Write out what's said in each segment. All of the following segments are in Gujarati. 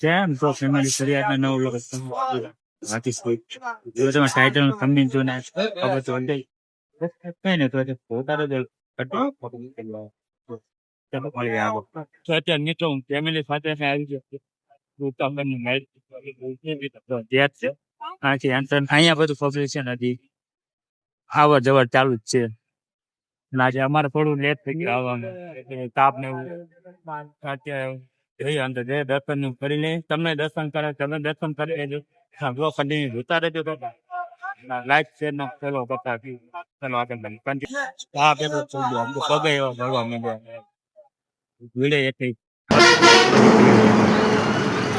કેમ તો ફેમિલી ફરિયાદ નવ લોકો હાથી સ્વીટ જો તમે ટાઇટલ તમને જો ને ખબર તો થઈ કઈ ને તો પોતાનો જ મળી આવો તો અત્યારે નીચે હું ફેમિલી સાથે આવી ગયો તમને અહીંયા બધું પબ્લિક છે નથી આવર જવર ચાલુ જ છે આજે અમારે થોડું લેટ થઈ ગયું આવવામાં તાપ ને એવું અત્યારે જોઈએ અંદર જે દર્શન નું કરી લે તમને દર્શન કરે તમે દર્શન કરી લેજો જો કન્ટિન્યુ જોતા રહેજો તો લાઈક શેર નો ચલો કરતા ચલો આગળ હા પેલું થઈ ગયું પગે એવા ભરવા માંડ્યા ભીડે એટલી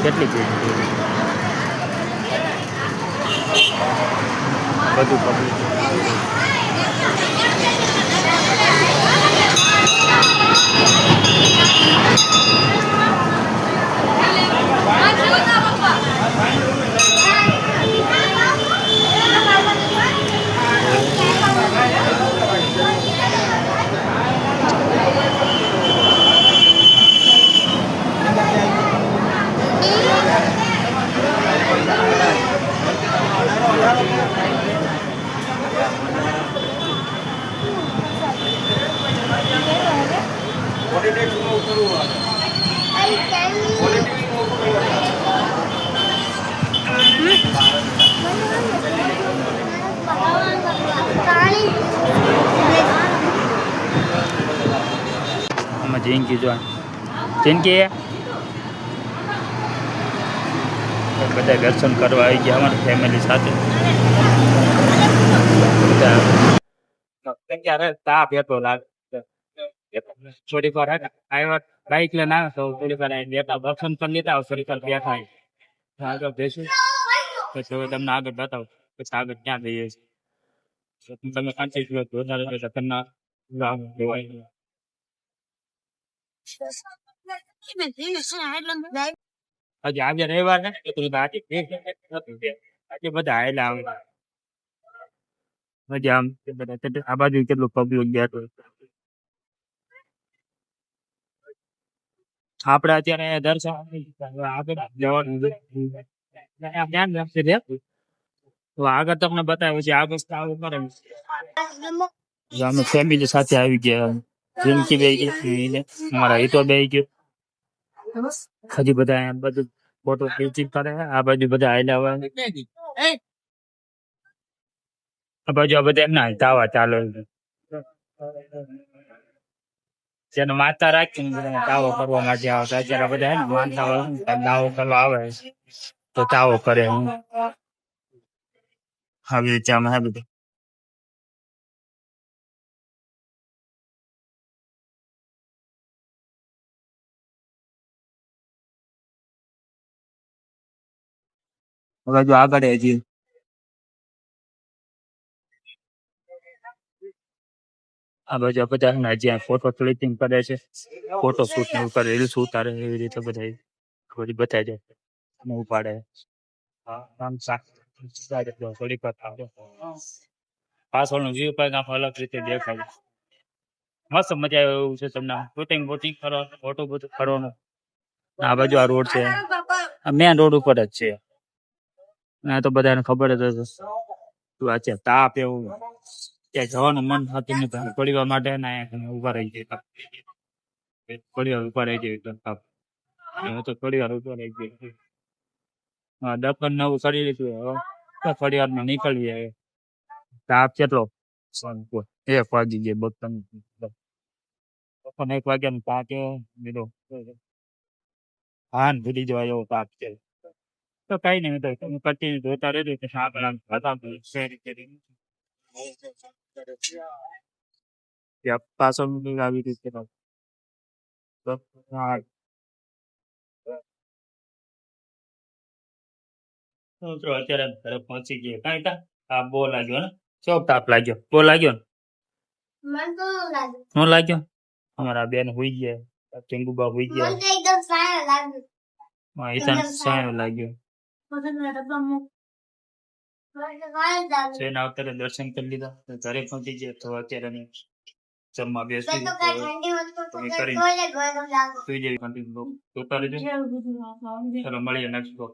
કેટલી ભીડ બધું પબ્લિક જિંદગી જો જિંદગી બધા દર્શન કરવા આવી ગયા અમારી ફેમિલી સાથે ક્યારે તાપ હતો લાગે થોડીક વાર આવ્યા બાઈક લઈને આવે તો થોડીક વાર બેઠા દર્શન કરી લેતા થોડીક વાર બેઠા આગળ બેસું પછી તમને આગળ બતાવો પછી આગળ ક્યાં જઈએ છીએ તમે કાંચી વધારે હજી આજે રવિવાર ને આજે બધા આવેલા આવે મજા આમ આ બાજુ કેટલું પબ્લિક ગયા આપડે અત્યારે દર્શન આગળ જવાનું ધ્યાન રાખશે તો આગળ તમને બતાવ્યું છે આ વસ્તુ આવું કરે અમે ફેમિલી સાથે આવી ગયા જિંદગી બે ગઈ મારા હિતો બે ગયો હજી બધા બધું ફોટો ક્લિક કરે આ બાજુ બધા આવેલા હોય આ બાજુ આ બધા એમના તાવા ચાલો જેને માતા રાખીને તાવો કરવા માટે આવતા અત્યારે બધા માનતા હોય તાવો કરવા આવે તો તાવો કરે આવી રીતે અમે બધું હવે જો આગળ હજી આ બાજુ બધા જ્યાં ફોટો ક્લિકિંગ કરે છે ફોટો શૂટ ને કરે રીલ્સ ઉતારે એવી રીતે બધા બધી બતાવી જાય ને ઉપાડે થોડીક પાછળનું વ્યૂ પણ અલગ રીતે દેખાય મસ્ત મજા આવે એવું છે તમને શૂટિંગ વોટિંગ કરો ફોટો બધું કરવાનું આ બાજુ આ રોડ છે મેન રોડ ઉપર જ છે ના તો બધાને ખબર જ હશે તું આ છે તાપ એવું ત્યાં જવાનું મન થતું નથી થોડી વાર માટે ઉભા રહી જાય થોડી વાર ઉભા રહી જાય તાપ તો થોડી વાર ઉભા રહી જાય દર્શન નવું કરી લીધું હવે થોડી વારમાં નીકળીએ તાપ કેટલો 1 વાગી જાય બપોર 1 વાગ્યાનો તાપ લીધો હાન ભૂલી જવાય એવો તાપ છે તો કઈ નહીં તો તમે કન્ટિન્યુ જોતા રહેજો કે પાછળ આવી રીતે અત્યારે ઘરે પહોંચી ગયા કઈ તાપ બહુ લાગ્યો ને શું તાપ લાગ્યો બહુ લાગ્યો ને શું લાગ્યો અમારા બેન હુઈ ગયા ટીંગુબા હુઈ ગયા સાયો લાગ્યો છે એના અવતારે દર્શન કરી લીધા તો ઘરે પહોંચી ગયા તો અત્યારે નહીં જમવા બેસી તમે કરી સુઈ જેવી કન્ટિન્યુ જોતા રહેજો. ચલો મળીએ નેક્સ્ટ બ્લોગ.